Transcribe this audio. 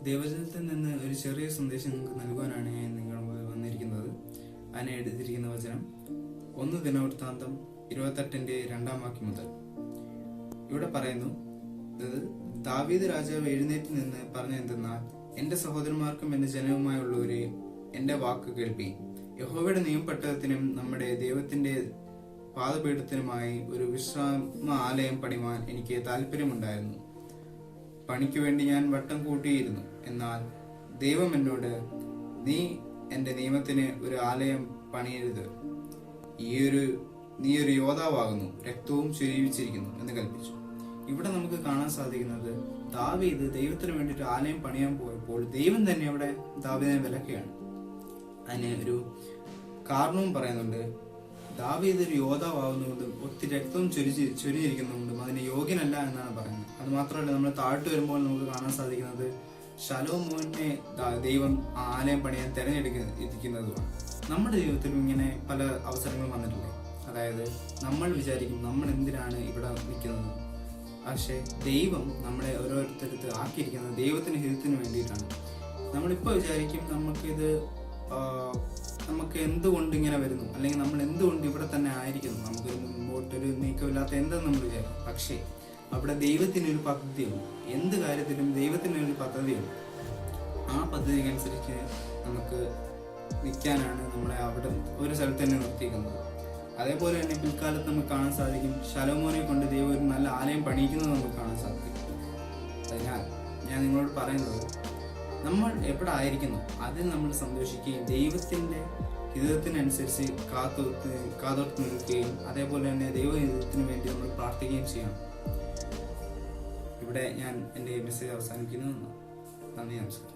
ദൈവജനത്തിൽ നിന്ന് ഒരു ചെറിയ സന്ദേശം നിങ്ങൾക്ക് നൽകുവാനാണ് ഞാൻ നിങ്ങൾ വന്നിരിക്കുന്നത്. അതിനെ എടുത്തിരിക്കുന്ന വചനം 1 ദിനവൃത്താന്തം 28:2 മുതൽ. ഇവിടെ പറയുന്നു, ദാവീദ് രാജാവ് എഴുന്നേറ്റ് നിന്ന് പറഞ്ഞെന്തെന്നാൽ, എന്റെ സഹോദരന്മാർക്കും എന്റെ ജനവുമായുള്ളവരെ എന്റെ വാക്ക് കേൾപ്പീൻ. യഹോവയുടെ നിയമപെട്ടകത്തിനും നമ്മുടെ ദൈവത്തിന്റെ പാദപീഠത്തിനുമായി ഒരു വിശ്രാമ ആലയം പണിവാൻ എനിക്ക് താല്പര്യമുണ്ടായിരുന്നു. പണിക്ക് വേണ്ടി ഞാൻ വട്ടം കൂട്ടിയിരുന്നു. എന്നാൽ ദൈവം എന്നോട്, നീ എന്റെ നിയമത്തിന് ഒരു ആലയം പണിയരുത്, നീ ഒരു യോദ്ധാവാകുന്നു, രക്തവും ചൊരിയിച്ചിരിക്കുന്നു എന്ന് കൽപ്പിച്ചു. ഇവിടെ നമുക്ക് കാണാൻ സാധിക്കുന്നത്, ദാവീദ് ദൈവത്തിന് വേണ്ടിയിട്ട് ആലയം പണിയാൻ പോയപ്പോൾ ദൈവം തന്നെ അവിടെ ദാവീദിനെ വിലക്കുകയാണ്. അതിന് ഒരു കാരണവും പറയുന്നുണ്ട്. ദാവീദ് ഒരു യോദ്ധാവാകുന്നതുകൊണ്ടും ഒത്തിരി രക്തവും ചൊരിഞ്ഞിരിക്കുന്നതുകൊണ്ടും അതിന് യോഗ്യനല്ല എന്നാണ് പറയുന്നത്. അത് മാത്രമല്ല, നമ്മൾ താഴ്ത്തു വരുമ്പോൾ നമുക്ക് കാണാൻ സാധിക്കുന്നത്, ശലോമോനെ ദൈവം ആലയം പണിയാൻ തിരഞ്ഞെടുക്കുന്നതുമാണ്. നമ്മുടെ ജീവിതത്തിലും ഇങ്ങനെ പല അവസരങ്ങളും വന്നിട്ടില്ലേ? അതായത് നമ്മൾ വിചാരിക്കും നമ്മൾ എന്തിനാണ് ഇവിടെ നിൽക്കുന്നത്, പക്ഷേ ദൈവം നമ്മളെ ഓരോരുത്തരത്ത് ആക്കിയിരിക്കുന്നത് ദൈവത്തിന്റെ ഹിതത്തിന് വേണ്ടിയിട്ടാണ്. നമ്മളിപ്പോൾ വിചാരിക്കും നമുക്ക് എന്തുകൊണ്ട് ഇങ്ങനെ വരുന്നു, അല്ലെങ്കിൽ നമ്മൾ എന്തുകൊണ്ട് ഇവിടെ തന്നെ ആയിരിക്കുന്നു, നമുക്കൊരു മുമ്പോട്ടൊരു നീക്കമില്ലാത്ത എന്തെന്ന് നമ്മൾ വിചാരിക്കും. പക്ഷേ അവിടെ ദൈവത്തിനൊരു പദ്ധതിയുണ്ട്. എന്ത് കാര്യത്തിലും ദൈവത്തിനൊരു പദ്ധതിയുണ്ട്. ആ പദ്ധതിക്കനുസരിച്ച് നമുക്ക് നിൽക്കാനാണ് നമ്മളെ അവിടെ ഒരു സ്ഥലത്ത് തന്നെ നിർത്തിയിരിക്കുന്നത്. അതേപോലെ തന്നെ പിൽക്കാലത്ത് നമുക്ക് കാണാൻ സാധിക്കും, ശലോമോനെ കൊണ്ട് ദൈവം ഒരു നല്ല ആലയം പണിയിക്കുന്നത് നമുക്ക് കാണാൻ സാധിക്കും. അതിനാൽ ഞാൻ നിങ്ങളോട് പറയുന്നത്, നമ്മൾ എവിടെ ആയിരിക്കുന്നു അതിൽ നമ്മൾ സന്തോഷിക്കുകയും ദൈവത്തിന്റെ ഹിതത്തിനനുസരിച്ച് കാതോർത്ത് നിൽക്കുകയും അതേപോലെ തന്നെ ദൈവഹിതത്തിന് വേണ്ടി നമ്മൾ പ്രാർത്ഥിക്കുകയും ചെയ്യണം. ഇവിടെ ഞാൻ എൻ്റെ മെസ്സേജ് അവസാനിക്കുന്നു. നന്ദി, നമസ്കാരം.